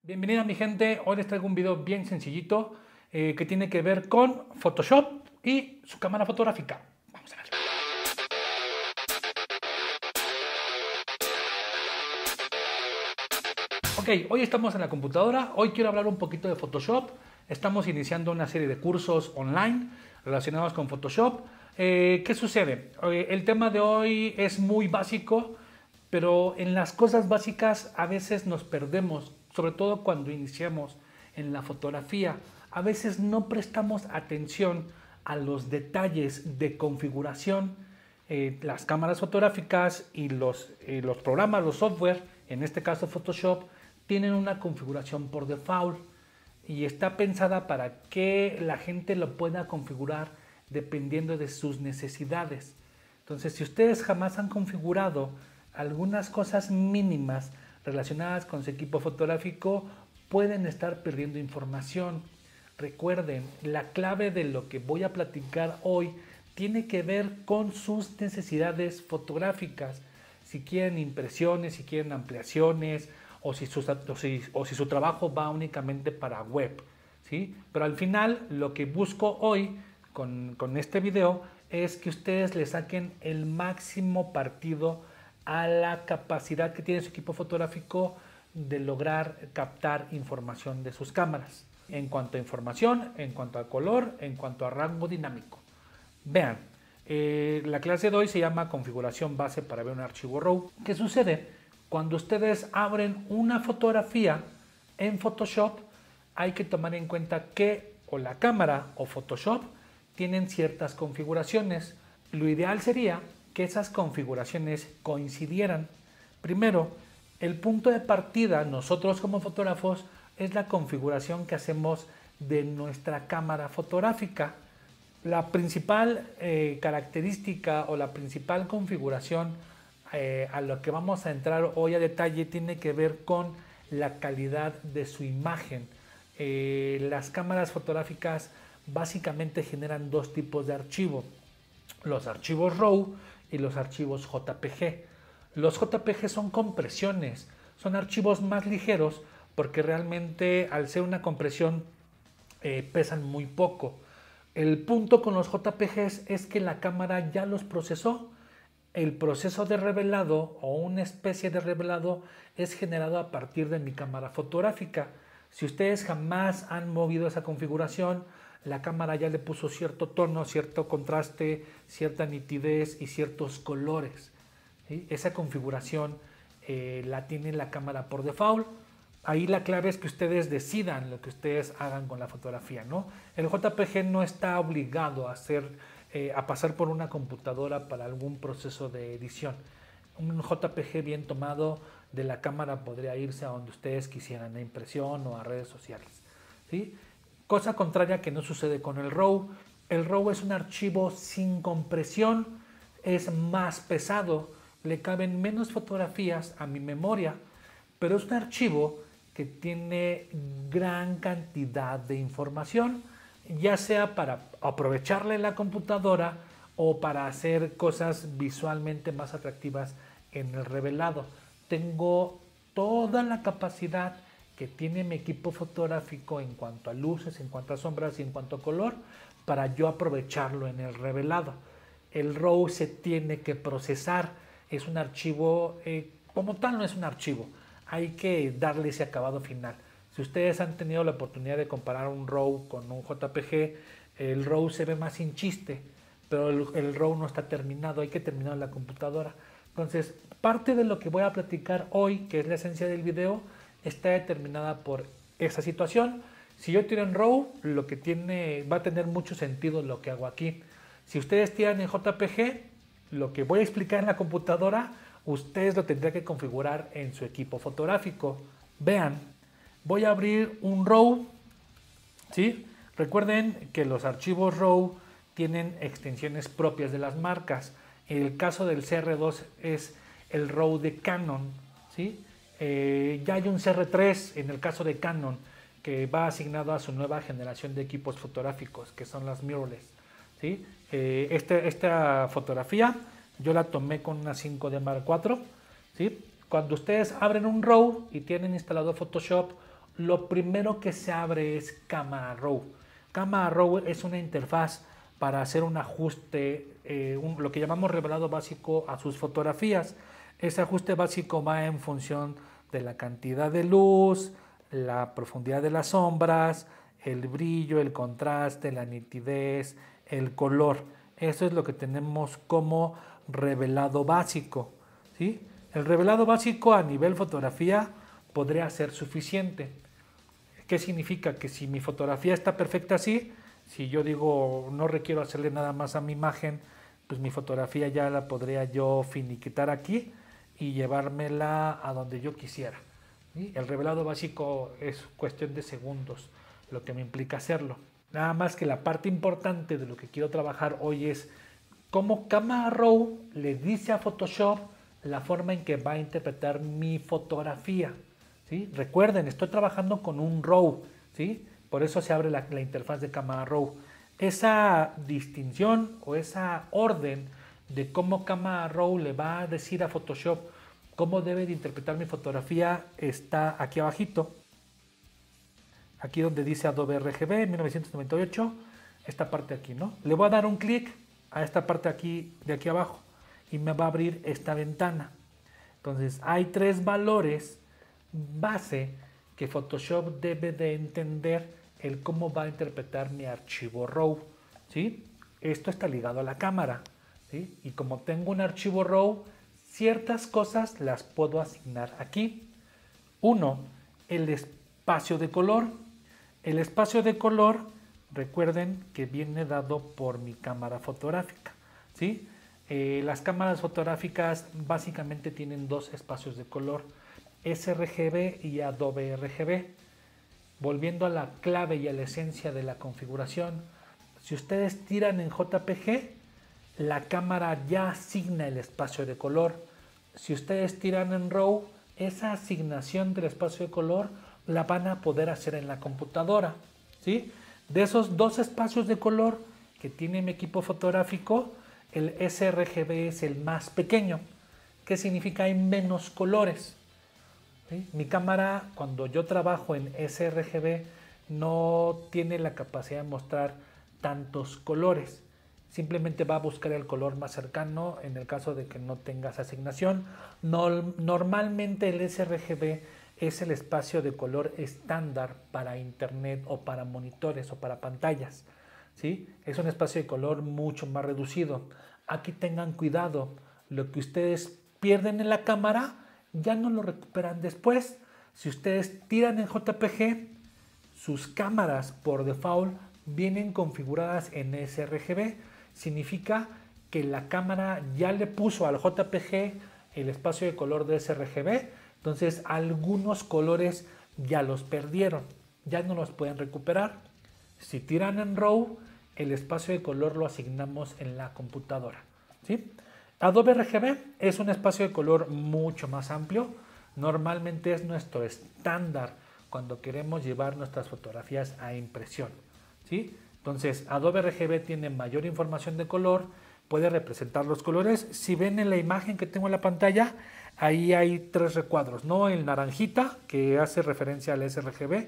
Bienvenida mi gente, hoy les traigo un video bien sencillito que tiene que ver con Photoshop y su cámara fotográfica. Vamos a ver. Ok, hoy estamos en la computadora, hoy quiero hablar un poquito de Photoshop. Estamos iniciando una serie de cursos online relacionados con Photoshop. ¿Qué sucede? El tema de hoy es muy básico, pero en las cosas básicas a veces nos perdemos, sobre todo cuando iniciamos en la fotografía. A veces no prestamos atención a los detalles de configuración. Las cámaras fotográficas y los programas, los software, en este caso Photoshop, tienen una configuración por default y está pensada para que la gente lo pueda configurar dependiendo de sus necesidades. Entonces, si ustedes jamás han configurado algunas cosas mínimas relacionadas con su equipo fotográfico, pueden estar perdiendo información. Recuerden, la clave de lo que voy a platicar hoy tiene que ver con sus necesidades fotográficas. Si quieren impresiones, si quieren ampliaciones, o si su trabajo va únicamente para web, ¿sí? Pero al final lo que busco hoy con este video es que ustedes le saquen el máximo partido a la capacidad que tiene su equipo fotográfico de lograr captar información de sus cámaras. En cuanto a información, en cuanto a color, en cuanto a rango dinámico. Vean, la clase de hoy se llama configuración base para ver un archivo RAW. ¿Qué sucede? Cuando ustedes abren una fotografía en Photoshop, hay que tomar en cuenta que o la cámara o Photoshop tienen ciertas configuraciones. Lo ideal sería que esas configuraciones coincidieran. Primero, el punto de partida, nosotros como fotógrafos, es la configuración que hacemos de nuestra cámara fotográfica. La principal característica o la principal configuración a lo que vamos a entrar hoy a detalle tiene que ver con la calidad de su imagen. Las cámaras fotográficas básicamente generan dos tipos de archivo: los archivos RAW y los archivos JPG. Los JPG son compresiones, son archivos más ligeros porque realmente al ser una compresión pesan muy poco. El punto con los JPGs es que la cámara ya los procesó. El proceso de revelado o una especie de revelado es generado a partir de mi cámara fotográfica. Si ustedes jamás han movido esa configuración, la cámara ya le puso cierto tono, cierto contraste, cierta nitidez y ciertos colores, ¿sí? Esa configuración la tiene la cámara por default. Ahí la clave es que ustedes decidan lo que ustedes hagan con la fotografía, ¿no? El JPG no está obligado a pasar por una computadora para algún proceso de edición. Un JPG bien tomado de la cámara podría irse a donde ustedes quisieran, a impresión o a redes sociales, ¿sí? Cosa contraria que no sucede con el RAW. El RAW es un archivo sin compresión, es más pesado, le caben menos fotografías a mi memoria, pero es un archivo que tiene gran cantidad de información, ya sea para aprovecharle la computadora o para hacer cosas visualmente más atractivas en el revelado. Tengo toda la capacidad que tiene mi equipo fotográfico en cuanto a luces, en cuanto a sombras y en cuanto a color para yo aprovecharlo en el revelado. El RAW se tiene que procesar, es un archivo, como tal no es un archivo, hay que darle ese acabado final. Si ustedes han tenido la oportunidad de comparar un RAW con un JPG, el RAW se ve más sin chiste, pero el RAW no está terminado, hay que terminar en la computadora. Entonces, parte de lo que voy a platicar hoy, que es la esencia del video, está determinada por esa situación. Si yo tiro en RAW, va a tener mucho sentido lo que hago aquí. Si ustedes tiran en JPG, lo que voy a explicar en la computadora, ustedes lo tendrán que configurar en su equipo fotográfico. Vean, voy a abrir un RAW, ¿sí? Recuerden que los archivos RAW tienen extensiones propias de las marcas. En el caso del CR2 es el RAW de Canon, ¿sí? Ya hay un CR3 en el caso de Canon que va asignado a su nueva generación de equipos fotográficos, que son las mirrorless, ¿sí? Esta fotografía yo la tomé con una 5D Mark IV, ¿sí? Cuando ustedes abren un RAW y tienen instalado Photoshop, lo primero que se abre es Camera Raw. Camera Raw es una interfaz para hacer un ajuste, lo que llamamos revelado básico a sus fotografías. Ese ajuste básico va en función de la cantidad de luz, la profundidad de las sombras, el brillo, el contraste, la nitidez, el color. Eso es lo que tenemos como revelado básico, ¿sí? El revelado básico a nivel fotografía podría ser suficiente. ¿Qué significa? Que si mi fotografía está perfecta así, si yo digo no requiero hacerle nada más a mi imagen, pues mi fotografía ya la podría yo finiquitar aquí y llevármela a donde yo quisiera, ¿sí? El revelado básico es cuestión de segundos, lo que me implica hacerlo. Nada más que la parte importante de lo que quiero trabajar hoy es cómo Camera Raw le dice a Photoshop la forma en que va a interpretar mi fotografía, ¿sí? Recuerden, estoy trabajando con un RAW, ¿sí? Por eso se abre la interfaz de Camera Raw. Esa distinción o esa orden de cómo Camera Raw le va a decir a Photoshop cómo debe de interpretar mi fotografía está aquí abajito. Aquí donde dice Adobe RGB 1998, esta parte aquí, ¿no? Le voy a dar un clic a esta parte aquí, de aquí abajo, y me va a abrir esta ventana. Entonces hay tres valores base que Photoshop debe de entender el cómo va a interpretar mi archivo RAW, ¿sí? Esto está ligado a la cámara, ¿sí? Y como tengo un archivo RAW, ciertas cosas las puedo asignar aquí. Uno, el espacio de color. El espacio de color, recuerden que viene dado por mi cámara fotográfica, ¿sí? Las cámaras fotográficas básicamente tienen dos espacios de color, sRGB y Adobe RGB. Volviendo a la clave y a la esencia de la configuración, si ustedes tiran en JPG, la cámara ya asigna el espacio de color. Si ustedes tiran en RAW, esa asignación del espacio de color la van a poder hacer en la computadora, ¿sí? De esos dos espacios de color que tiene mi equipo fotográfico, el sRGB es el más pequeño. ¿Qué significa? Hay menos colores, ¿sí? Mi cámara, cuando yo trabajo en sRGB, no tiene la capacidad de mostrar tantos colores. Simplemente va a buscar el color más cercano en el caso de que no tengas asignación. Normalmente el sRGB es el espacio de color estándar para internet o para monitores o para pantallas, ¿sí? Es un espacio de color mucho más reducido. Aquí tengan cuidado, lo que ustedes pierden en la cámara ya no lo recuperan después. Si ustedes tiran en JPG, sus cámaras por default vienen configuradas en sRGB. Significa que la cámara ya le puso al JPG el espacio de color de sRGB, entonces algunos colores ya los perdieron, ya no los pueden recuperar. Si tiran en RAW, el espacio de color lo asignamos en la computadora, ¿sí? Adobe RGB es un espacio de color mucho más amplio. Normalmente es nuestro estándar cuando queremos llevar nuestras fotografías a impresión, ¿sí? Entonces, Adobe RGB tiene mayor información de color, puede representar los colores. Si ven en la imagen que tengo en la pantalla, ahí hay tres recuadros, ¿no? El naranjita, que hace referencia al sRGB,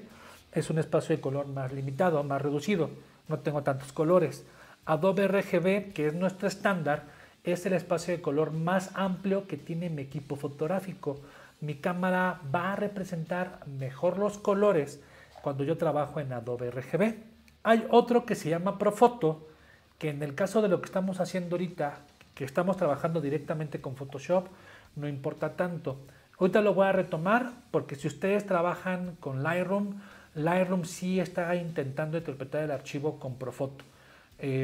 es un espacio de color más limitado, más reducido, no tengo tantos colores. Adobe RGB, que es nuestro estándar, es el espacio de color más amplio que tiene mi equipo fotográfico. Mi cámara va a representar mejor los colores cuando yo trabajo en Adobe RGB. Hay otro que se llama Profoto, que en el caso de lo que estamos haciendo ahorita, que estamos trabajando directamente con Photoshop, no importa tanto. Ahorita lo voy a retomar porque si ustedes trabajan con Lightroom, Lightroom sí está intentando interpretar el archivo con Profoto.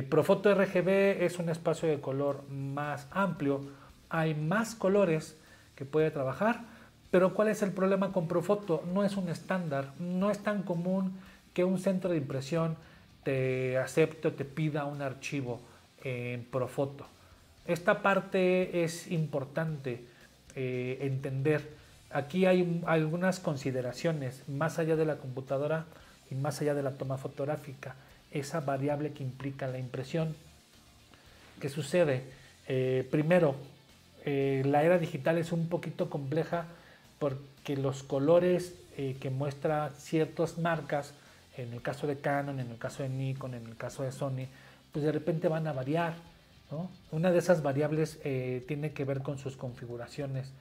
Profoto RGB es un espacio de color más amplio, hay más colores que puede trabajar, pero ¿cuál es el problema con Profoto? No es un estándar, no es tan común que un centro de impresión te acepte o te pida un archivo en Profoto. Esta parte es importante entender. Aquí hay algunas consideraciones más allá de la computadora y más allá de la toma fotográfica. Esa variable que implica la impresión. ¿Qué sucede? Primero, la era digital es un poquito compleja porque los colores que muestra ciertas marcas, en el caso de Canon, en el caso de Nikon, en el caso de Sony, pues de repente van a variar, ¿no? Una de esas variables tiene que ver con sus configuraciones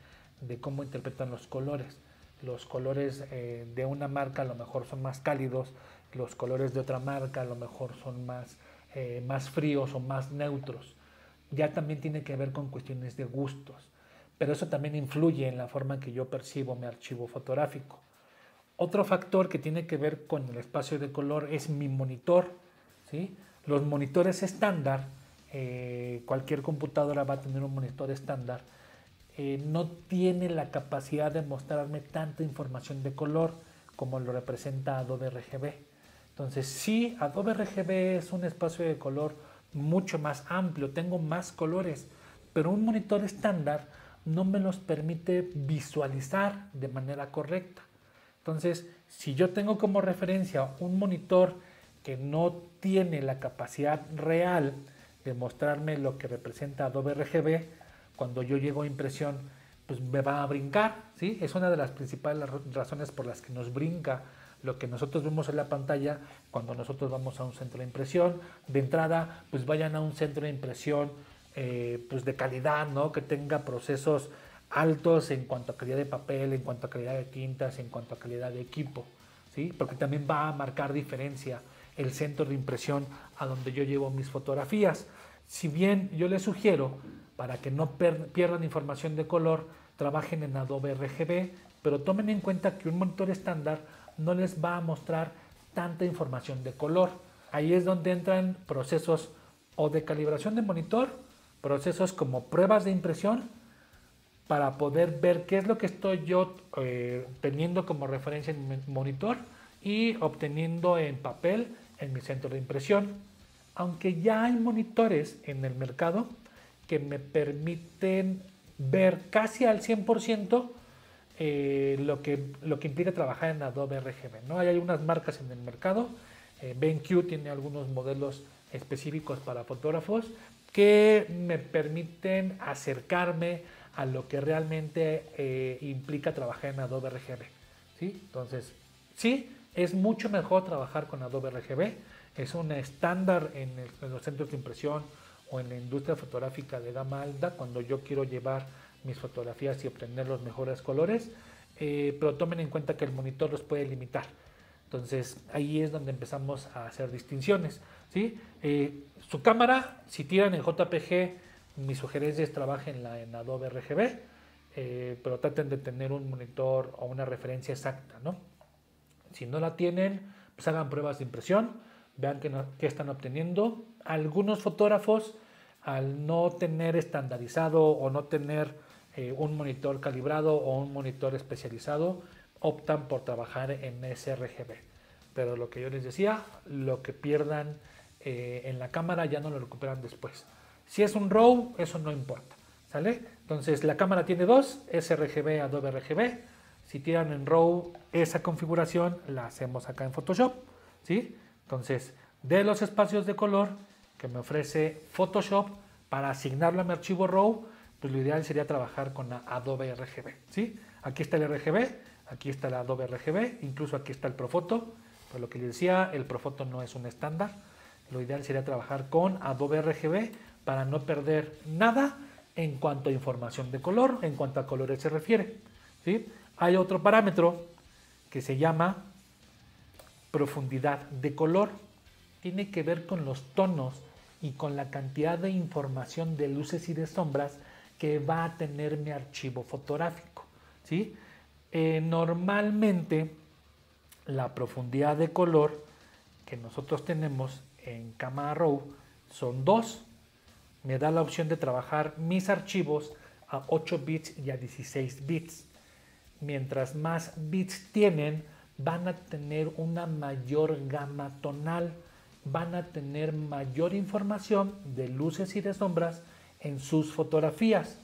de cómo interpretan los colores. Los colores de una marca a lo mejor son más cálidos, los colores de otra marca a lo mejor son más fríos o más neutros. Ya también tiene que ver con cuestiones de gustos, pero eso también influye en la forma en que yo percibo mi archivo fotográfico. Otro factor que tiene que ver con el espacio de color es mi monitor, ¿sí? Los monitores estándar, cualquier computadora va a tener un monitor estándar, no tiene la capacidad de mostrarme tanta información de color como lo representa Adobe RGB. Entonces sí, Adobe RGB es un espacio de color mucho más amplio, tengo más colores, pero un monitor estándar no me los permite visualizar de manera correcta. Entonces, si yo tengo como referencia un monitor que no tiene la capacidad real de mostrarme lo que representa Adobe RGB, cuando yo llego a impresión, pues me va a brincar, ¿sí? Es una de las principales razones por las que nos brinca lo que nosotros vemos en la pantalla cuando nosotros vamos a un centro de impresión. De entrada, pues vayan a un centro de impresión pues de calidad, ¿no? Que tenga procesos altos en cuanto a calidad de papel, en cuanto a calidad de tintas, en cuanto a calidad de equipo, ¿sí? Porque también va a marcar diferencia el centro de impresión a donde yo llevo mis fotografías. Si bien yo les sugiero, para que no pierdan información de color, trabajen en Adobe RGB, pero tomen en cuenta que un monitor estándar no les va a mostrar tanta información de color. Ahí es donde entran procesos o de calibración de monitor, procesos como pruebas de impresión, para poder ver qué es lo que estoy yo teniendo como referencia en mi monitor y obteniendo en papel en mi centro de impresión. Aunque ya hay monitores en el mercado que me permiten ver casi al 100% lo que implica trabajar en Adobe RGB, ¿no? Hay algunas marcas en el mercado, BenQ tiene algunos modelos específicos para fotógrafos que me permiten acercarme a lo que realmente implica trabajar en Adobe RGB, ¿sí? Entonces, sí, es mucho mejor trabajar con Adobe RGB, es un estándar en los centros de impresión o en la industria fotográfica de gama alta cuando yo quiero llevar mis fotografías y obtener los mejores colores, pero tomen en cuenta que el monitor los puede limitar. Entonces ahí es donde empezamos a hacer distinciones, ¿sí? Su cámara, si tiran en JPG, mi sugerencia es trabajen en Adobe RGB, pero traten de tener un monitor o una referencia exacta, ¿no? Si no la tienen, pues hagan pruebas de impresión, vean qué están obteniendo. Algunos fotógrafos, al no tener estandarizado o no tener un monitor calibrado o un monitor especializado, optan por trabajar en sRGB. Pero lo que yo les decía, lo que pierdan en la cámara ya no lo recuperan después. Si es un RAW, eso no importa, ¿sale? Entonces la cámara tiene dos, sRGB, Adobe RGB. Si tiran en RAW, esa configuración la hacemos acá en Photoshop, ¿sí? Entonces, de los espacios de color que me ofrece Photoshop para asignarlo a mi archivo RAW, pues lo ideal sería trabajar con Adobe RGB, ¿sí? Aquí está el RGB, aquí está el Adobe RGB, incluso aquí está el Profoto. Por lo que les decía, el Profoto no es un estándar. Lo ideal sería trabajar con Adobe RGB para no perder nada en cuanto a información de color, en cuanto a colores se refiere, ¿sí? Hay otro parámetro que se llama profundidad de color. Tiene que ver con los tonos y con la cantidad de información de luces y de sombras que va a tener mi archivo fotográfico, ¿sí? Normalmente la profundidad de color que nosotros tenemos en Camera Raw son 2. Me da la opción de trabajar mis archivos a 8 bits y a 16 bits. Mientras más bits tienen, van a tener una mayor gama tonal, van a tener mayor información de luces y de sombras en sus fotografías.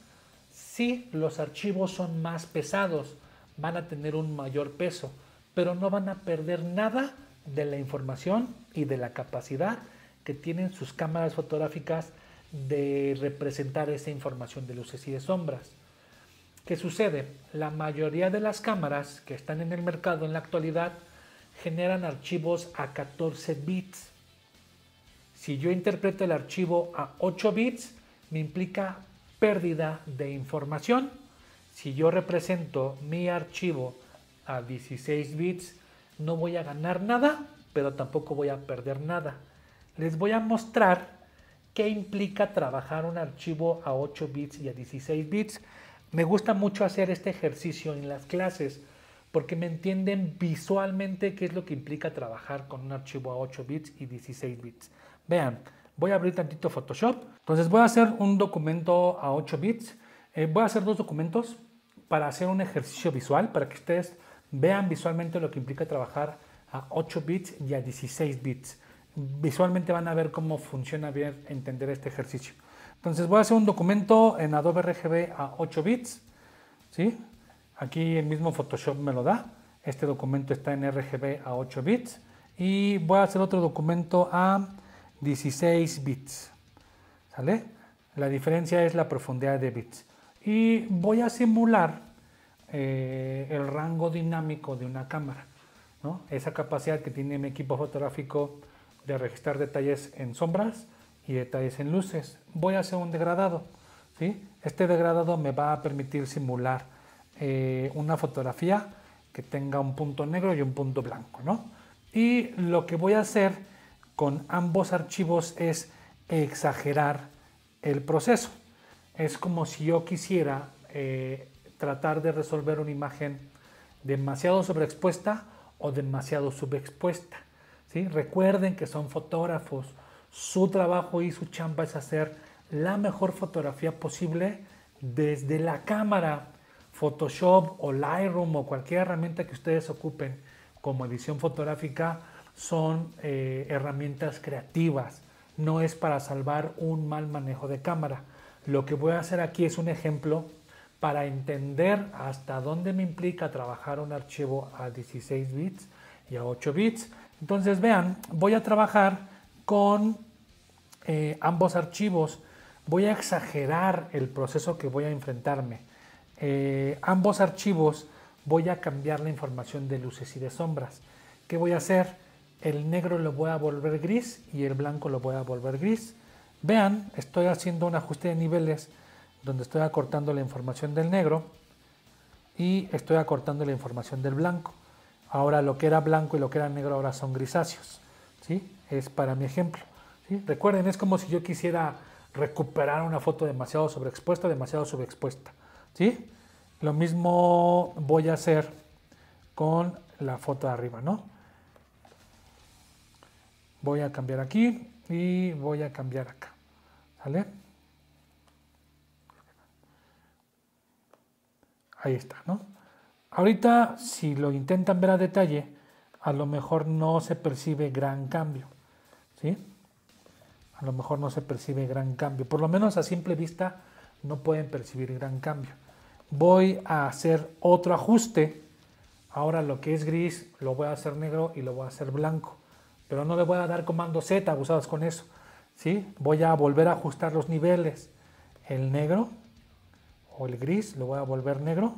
Si los archivos son más pesados, van a tener un mayor peso, pero no van a perder nada de la información y de la capacidad que tienen sus cámaras fotográficas de representar esa información de luces y de sombras. ¿Qué sucede? La mayoría de las cámaras que están en el mercado en la actualidad generan archivos a 14 bits. Si yo interpreto el archivo a 8 bits, me implica pérdida de información. Si yo represento mi archivo a 16 bits, no voy a ganar nada, pero tampoco voy a perder nada. Les voy a mostrar qué implica trabajar un archivo a 8 bits y a 16 bits. Me gusta mucho hacer este ejercicio en las clases porque me entienden visualmente qué es lo que implica trabajar con un archivo a 8 bits y 16 bits. Vean, voy a abrir tantito Photoshop. Entonces voy a hacer un documento a 8 bits. Voy a hacer dos documentos para hacer un ejercicio visual, para que ustedes vean visualmente lo que implica trabajar a 8 bits y a 16 bits. Visualmente van a ver cómo funciona bien entender este ejercicio. Entonces voy a hacer un documento en Adobe RGB a 8 bits. ¿Sí? Aquí el mismo Photoshop me lo da. Este documento está en RGB a 8 bits. Y voy a hacer otro documento a 16 bits. ¿Sale? La diferencia es la profundidad de bits. Y voy a simular el rango dinámico de una cámara, ¿no? Esa capacidad que tiene mi equipo fotográfico de registrar detalles en sombras y detalles en luces. Voy a hacer un degradado, ¿sí? Este degradado me va a permitir simular una fotografía que tenga un punto negro y un punto blanco, ¿no? Y lo que voy a hacer con ambos archivos es exagerar el proceso. Es como si yo quisiera tratar de resolver una imagen demasiado sobreexpuesta o demasiado subexpuesta, ¿sí? Recuerden que son fotógrafos, su trabajo y su chamba es hacer la mejor fotografía posible desde la cámara. Photoshop o Lightroom o cualquier herramienta que ustedes ocupen como edición fotográfica son herramientas creativas, no es para salvar un mal manejo de cámara. Lo que voy a hacer aquí es un ejemplo para entender hasta dónde me implica trabajar un archivo a 16 bits y a 8 bits. Entonces vean, voy a trabajar con ambos archivos, voy a exagerar el proceso que voy a enfrentarme. Ambos archivos voy a cambiar la información de luces y de sombras. ¿Qué voy a hacer? El negro lo voy a volver gris y el blanco lo voy a volver gris. Vean, estoy haciendo un ajuste de niveles donde estoy acortando la información del negro y estoy acortando la información del blanco. Ahora lo que era blanco y lo que era negro ahora son grisáceos, ¿sí? Es para mi ejemplo, ¿sí? Recuerden, es como si yo quisiera recuperar una foto demasiado subexpuesta, ¿sí? Lo mismo voy a hacer con la foto de arriba, ¿no? Voy a cambiar aquí y voy a cambiar acá, ¿vale? Ahí está, ¿no? Ahorita, si lo intentan ver a detalle, a lo mejor no se percibe gran cambio, ¿sí? A lo mejor no se percibe gran cambio. Por lo menos a simple vista no pueden percibir gran cambio. Voy a hacer otro ajuste. Ahora lo que es gris lo voy a hacer negro y lo voy a hacer blanco. Pero no le voy a dar comando Z abusados con eso, ¿sí? Voy a volver a ajustar los niveles. El negro o el gris lo voy a volver negro.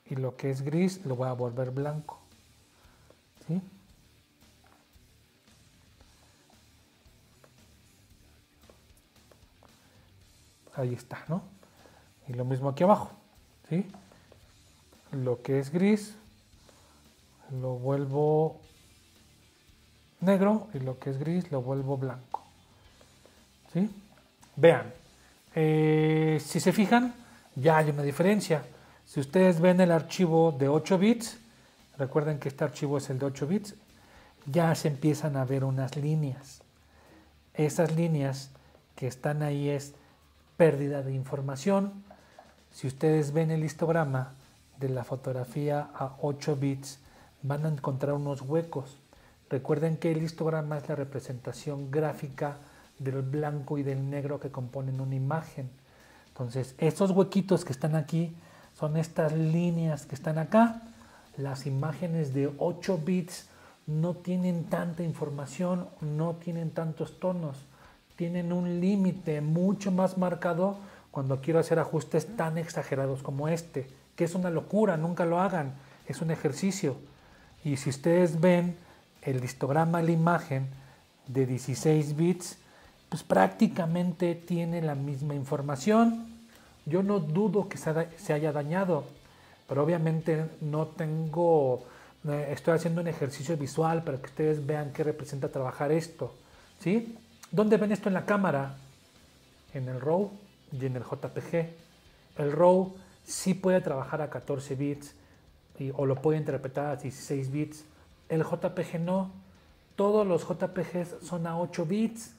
Y lo que es gris lo voy a volver blanco, ¿sí? Ahí está, ¿no? Y lo mismo aquí abajo, ¿sí? Lo que es gris lo vuelvo negro y lo que es gris lo vuelvo blanco, ¿sí? Vean, si se fijan, ya hay una diferencia. Si ustedes ven el archivo de 8 bits, recuerden que este archivo es el de 8 bits, ya se empiezan a ver unas líneas. Esas líneas que están ahí es pérdida de información. Si ustedes ven el histograma de la fotografía a 8 bits, van a encontrar unos huecos. Recuerden que el histograma es la representación gráfica del blanco y del negro que componen una imagen. Entonces, estos huequitos que están aquí son estas líneas que están acá. Las imágenes de 8 bits no tienen tanta información, no tienen tantos tonos, tienen un límite mucho más marcado cuando quiero hacer ajustes tan exagerados como este, que es una locura, nunca lo hagan, es un ejercicio. Y si ustedes ven el histograma de la imagen de 16 bits, pues prácticamente tiene la misma información. Yo no dudo que se haya dañado, pero obviamente no tengo, estoy haciendo un ejercicio visual para que ustedes vean qué representa trabajar esto, ¿sí? ¿Dónde ven esto en la cámara? En el RAW y en el JPG. El RAW sí puede trabajar a 14 bits o lo puede interpretar a 16 bits. El JPG no. Todos los JPGs son a 8 bits.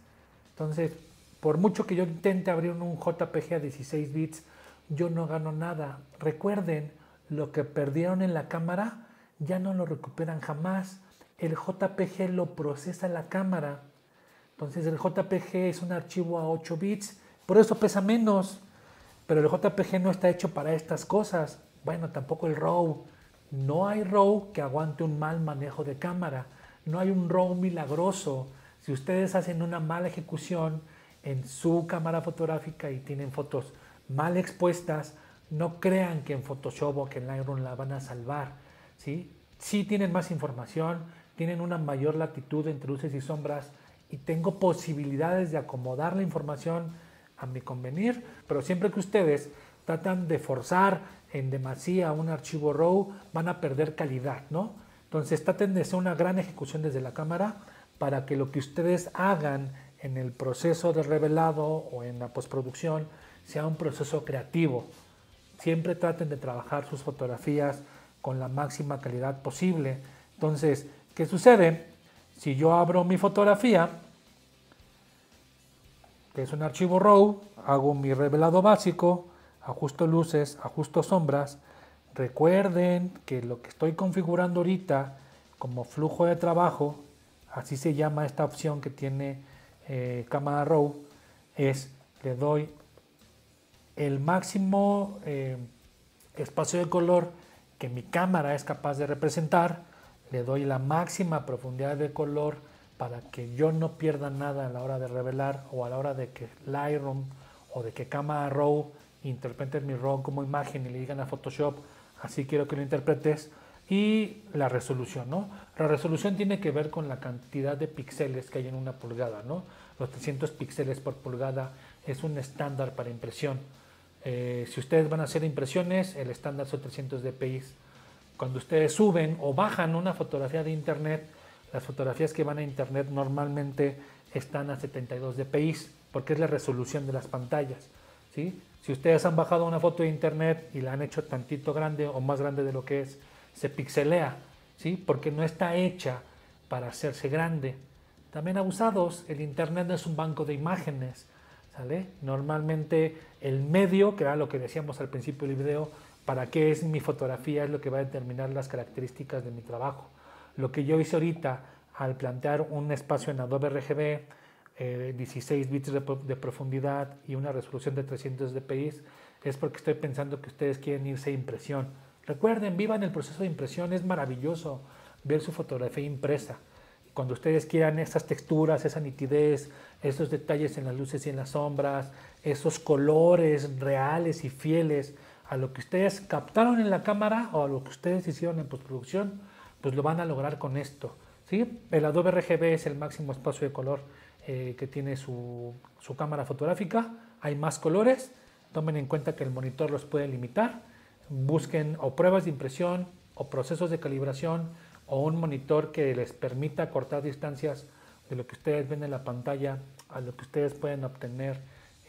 Entonces, por mucho que yo intente abrir un JPG a 16 bits, yo no gano nada. Recuerden, lo que perdieron en la cámara ya no lo recuperan jamás. El JPG lo procesa la cámara. Entonces el JPG es un archivo a 8 bits, por eso pesa menos. Pero el JPG no está hecho para estas cosas. Bueno, tampoco el RAW. No hay RAW que aguante un mal manejo de cámara. No hay un RAW milagroso. Si ustedes hacen una mala ejecución en su cámara fotográfica y tienen fotos mal expuestas, no crean que en Photoshop o que en Lightroom la van a salvar, ¿sí? Sí tienen más información, tienen una mayor latitud entre luces y sombras y tengo posibilidades de acomodar la información a mi convenir, pero siempre que ustedes tratan de forzar en demasía un archivo RAW, van a perder calidad, ¿no? Entonces traten de hacer una gran ejecución desde la cámara para que lo que ustedes hagan en el proceso de revelado o en la postproducción sea un proceso creativo. Siempre traten de trabajar sus fotografías con la máxima calidad posible. Entonces, ¿qué sucede? Si yo abro mi fotografía, que es un archivo RAW, hago mi revelado básico, ajusto luces, ajusto sombras. Recuerden que lo que estoy configurando ahorita como flujo de trabajo, así se llama esta opción que tiene cámara RAW, le doy el máximo espacio de color que mi cámara es capaz de representar, le doy la máxima profundidad de color para que yo no pierda nada a la hora de revelar o a la hora de que Lightroom o de que cámara RAW interpreten mi RAW como imagen y le digan a Photoshop, así quiero que lo interpretes. Y la resolución, ¿no? La resolución tiene que ver con la cantidad de píxeles que hay en una pulgada, ¿no? Los 300 píxeles por pulgada es un estándar para impresión. Si ustedes van a hacer impresiones, el estándar son 300 dpi. Cuando ustedes suben o bajan una fotografía de internet, las fotografías que van a internet normalmente están a 72 dpi, porque es la resolución de las pantallas, ¿sí? Si ustedes han bajado una foto de internet y la han hecho tantito grande o más grande de lo que es, se pixelea, ¿sí? Porque no está hecha para hacerse grande. También abusados, el internet no es un banco de imágenes, ¿sale? Normalmente el medio, que era lo que decíamos al principio del video, para qué es mi fotografía, es lo que va a determinar las características de mi trabajo. Lo que yo hice ahorita al plantear un espacio en Adobe RGB, 16 bits de profundidad y una resolución de 300 dpi, es porque estoy pensando que ustedes quieren irse a impresión. Recuerden, vivan el proceso de impresión, es maravilloso ver su fotografía impresa. Cuando ustedes quieran esas texturas, esa nitidez, esos detalles en las luces y en las sombras, esos colores reales y fieles a lo que ustedes captaron en la cámara o a lo que ustedes hicieron en postproducción, pues lo van a lograr con esto, ¿sí? El Adobe RGB es el máximo espacio de color que tiene su cámara fotográfica. Hay más colores, tomen en cuenta que el monitor los puede limitar. Busquen o pruebas de impresión o procesos de calibración o un monitor que les permita cortar distancias de lo que ustedes ven en la pantalla a lo que ustedes pueden obtener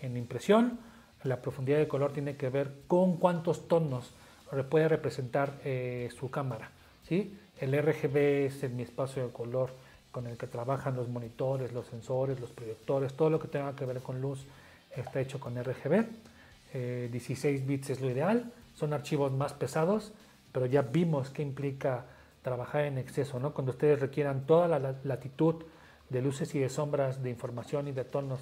en impresión. La profundidad de color tiene que ver con cuántos tonos puede representar su cámara, ¿sí? El RGB es mi espacio de color con el que trabajan los monitores, los sensores, los proyectores, todo lo que tenga que ver con luz está hecho con RGB. 16 bits es lo ideal. Son archivos más pesados, pero ya vimos qué implica trabajar en exceso, ¿no? Cuando ustedes requieran toda la latitud de luces y de sombras, de información y de tonos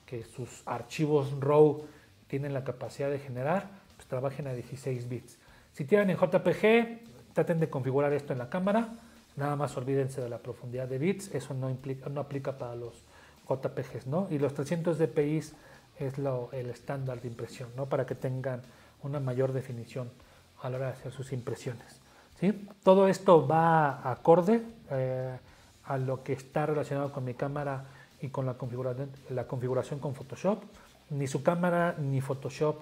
que sus archivos RAW tienen la capacidad de generar, pues trabajen a 16 bits. Si tienen en JPG, traten de configurar esto en la cámara, nada más olvídense de la profundidad de bits, eso no aplica para los JPGs, ¿no? Y los 300 dpi es el estándar de impresión, ¿no? Para que tengan una mayor definición a la hora de hacer sus impresiones, ¿sí? Todo esto va acorde a lo que está relacionado con mi cámara y con la configuración con Photoshop. Ni su cámara ni Photoshop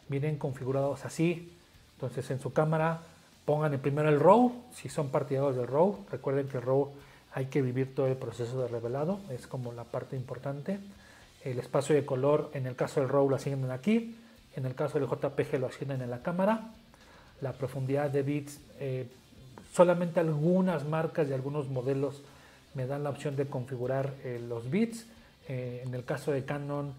vienen configurados así. Entonces en su cámara pongan primero el RAW, si son partidarios del RAW. Recuerden que el RAW hay que vivir todo el proceso de revelado, es como la parte importante. El espacio de color, en el caso del RAW lo asignan aquí, en el caso del JPG lo asignan en la cámara. La profundidad de bits, solamente algunas marcas y algunos modelos me dan la opción de configurar los bits. En el caso de Canon,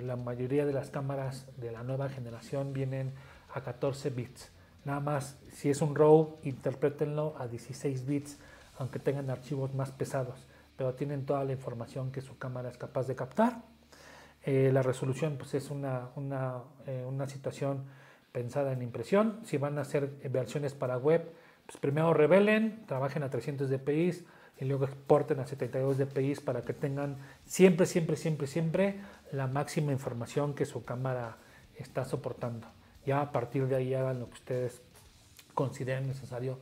la mayoría de las cámaras de la nueva generación vienen a 14 bits. Nada más, si es un RAW, interprétenlo a 16 bits, aunque tengan archivos más pesados, pero tienen toda la información que su cámara es capaz de captar. La resolución pues es una situación pensada en impresión. Si van a hacer versiones para web, pues primero revelen, trabajen a 300 dpi y luego exporten a 72 dpi para que tengan siempre la máxima información que su cámara está soportando. Ya a partir de ahí hagan lo que ustedes consideren necesario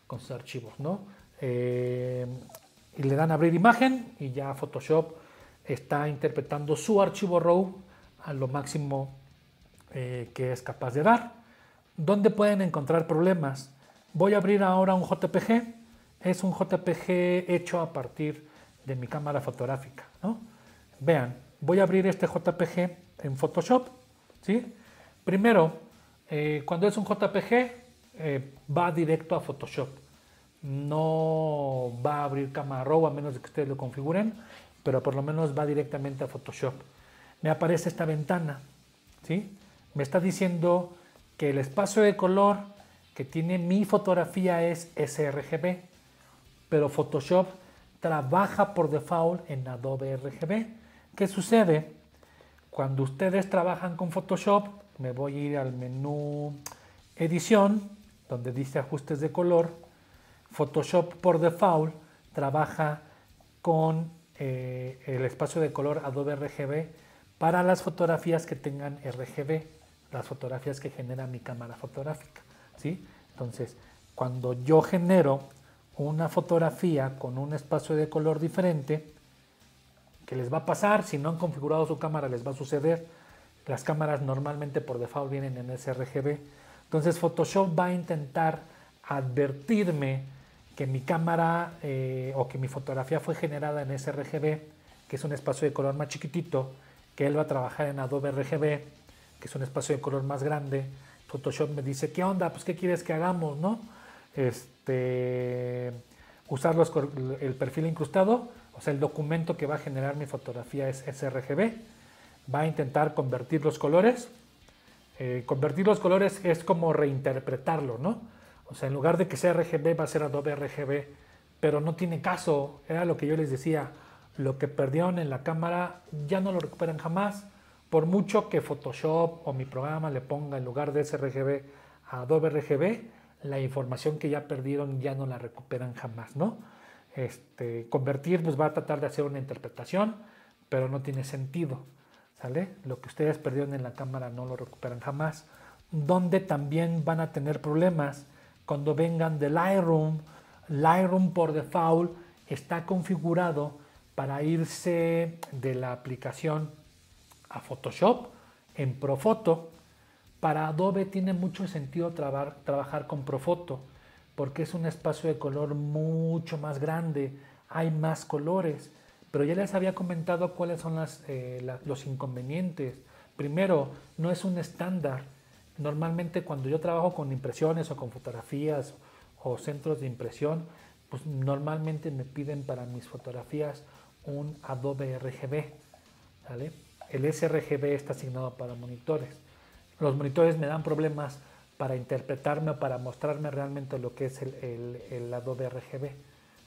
con sus archivos, ¿no? Y le dan a abrir imagen y ya Photoshop está interpretando su archivo RAW a lo máximo que es capaz de dar. ¿Dónde pueden encontrar problemas? Voy a abrir ahora un JPG. Es un JPG hecho a partir de mi cámara fotográfica, ¿no? Vean, voy a abrir este JPG en Photoshop, ¿sí? Primero, cuando es un JPG, va directo a Photoshop. No va a abrir cámara RAW a menos de que ustedes lo configuren, pero por lo menos va directamente a Photoshop. Me aparece esta ventana, ¿sí? Me está diciendo que el espacio de color que tiene mi fotografía es sRGB, pero Photoshop trabaja por default en Adobe RGB. ¿Qué sucede? Cuando ustedes trabajan con Photoshop, me voy a ir al menú Edición, donde dice Ajustes de color. Photoshop por default trabaja con el espacio de color Adobe RGB para las fotografías que tengan RGB, las fotografías que genera mi cámara fotográfica, ¿sí? Entonces, cuando yo genero una fotografía con un espacio de color diferente, que les va a pasar, si no han configurado su cámara les va a suceder. Las cámaras normalmente por default vienen en sRGB. Entonces Photoshop va a intentar advertirme que mi cámara o que mi fotografía fue generada en sRGB, que es un espacio de color más chiquitito, que él va a trabajar en Adobe RGB, que es un espacio de color más grande. Photoshop me dice, ¿qué onda? Pues ¿qué quieres que hagamos, no? Usar el perfil incrustado, o sea, el documento que va a generar mi fotografía es sRGB. Va a intentar convertir los colores. Convertir los colores es como reinterpretarlo, ¿no? O sea, en lugar de que sea RGB va a ser Adobe RGB, pero no tiene caso. Era lo que yo les decía, lo que perdieron en la cámara ya no lo recuperan jamás. Por mucho que Photoshop o mi programa le ponga en lugar de sRGB a Adobe RGB, la información que ya perdieron ya no la recuperan jamás, ¿no? Convertir pues va a tratar de hacer una interpretación, pero no tiene sentido, ¿sale? Lo que ustedes perdieron en la cámara no lo recuperan jamás. Donde también van a tener problemas cuando vengan de Lightroom. Lightroom por default está configurado para irse de la aplicación a Photoshop en Profoto. Para Adobe tiene mucho sentido trabajar con Profoto porque es un espacio de color mucho más grande, hay más colores, pero ya les había comentado cuáles son los inconvenientes. Primero, no es un estándar. Normalmente cuando yo trabajo con impresiones o con fotografías o centros de impresión, pues normalmente me piden para mis fotografías un Adobe RGB, ¿vale? El sRGB está asignado para monitores. Los monitores me dan problemas para interpretarme o para mostrarme realmente lo que es el Adobe RGB,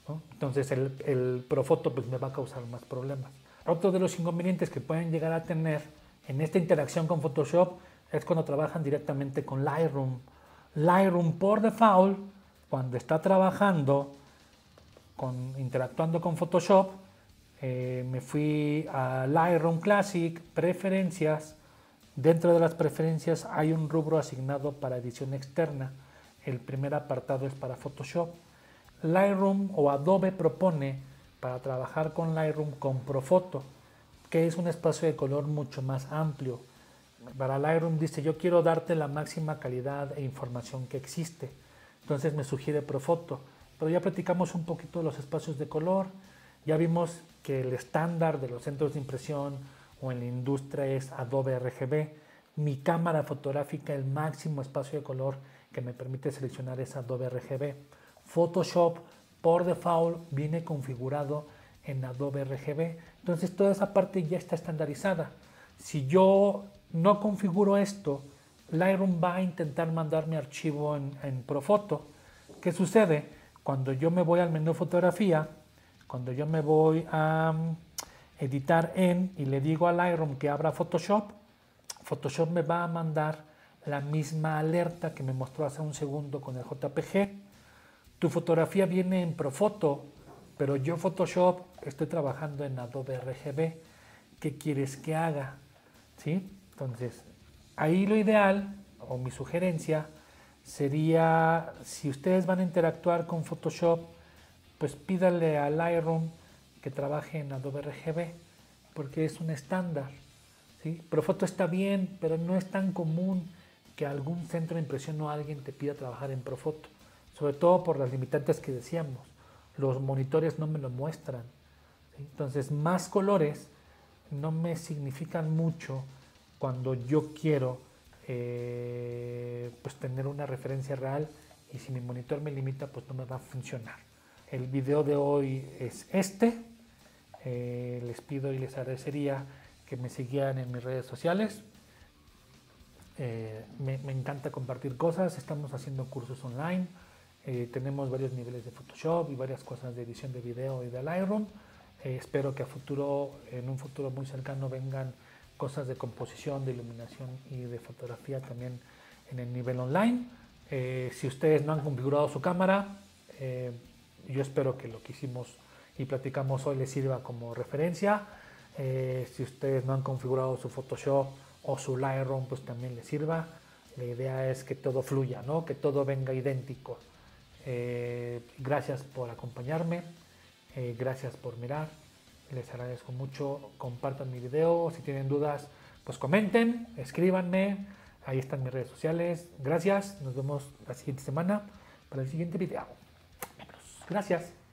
¿no? Entonces el Profoto pues me va a causar más problemas. Otro de los inconvenientes que pueden llegar a tener en esta interacción con Photoshop es cuando trabajan directamente con Lightroom. Lightroom por default, cuando está trabajando, interactuando con Photoshop, Me fui a Lightroom Classic, preferencias. Dentro de las preferencias hay un rubro asignado para edición externa. El primer apartado es para Photoshop. Lightroom o Adobe propone para trabajar con Lightroom con Profoto, que es un espacio de color mucho más amplio. Para Lightroom dice, yo quiero darte la máxima calidad e información que existe. Entonces me sugiere Profoto. Pero ya platicamos un poquito de los espacios de color. Ya vimos que el estándar de los centros de impresión o en la industria es Adobe RGB. Mi cámara fotográfica, el máximo espacio de color que me permite seleccionar es Adobe RGB. Photoshop por default viene configurado en Adobe RGB. Entonces toda esa parte ya está estandarizada. Si yo no configuro esto, Lightroom va a intentar mandar mi archivo en Profoto. ¿Qué sucede? Cuando yo me voy al menú fotografía, cuando yo me voy a editar y le digo a Lightroom que abra Photoshop, Photoshop me va a mandar la misma alerta que me mostró hace un segundo con el JPG. Tu fotografía viene en Profoto, pero yo Photoshop estoy trabajando en Adobe RGB. ¿Qué quieres que haga? ¿Sí? Entonces, ahí lo ideal, o mi sugerencia, sería, si ustedes van a interactuar con Photoshop, pues pídale a Lightroom que trabaje en Adobe RGB, porque es un estándar. ¿Sí? Profoto está bien, pero no es tan común que algún centro de impresión o alguien te pida trabajar en Profoto, sobre todo por las limitantes que decíamos. Los monitores no me lo muestran. ¿Sí? Entonces, más colores no me significan mucho cuando yo quiero pues tener una referencia real, y si mi monitor me limita, pues no me va a funcionar. El video de hoy es este. Les pido y les agradecería que me siguieran en mis redes sociales. Me encanta compartir cosas. Estamos haciendo cursos online. Tenemos varios niveles de Photoshop y varias cosas de edición de video y de Lightroom. Espero que en un futuro muy cercano vengan cosas de composición, de iluminación y de fotografía también en el nivel online. Si ustedes no han configurado su cámara, yo espero que lo que hicimos y platicamos hoy les sirva como referencia. Si ustedes no han configurado su Photoshop o su Lightroom, pues también les sirva. La idea es que todo fluya, ¿no? Que todo venga idéntico. Gracias por acompañarme, gracias por mirar, les agradezco mucho. Compartan mi video, si tienen dudas pues comenten, escríbanme, ahí están mis redes sociales. Gracias, nos vemos la siguiente semana para el siguiente video. Gracias.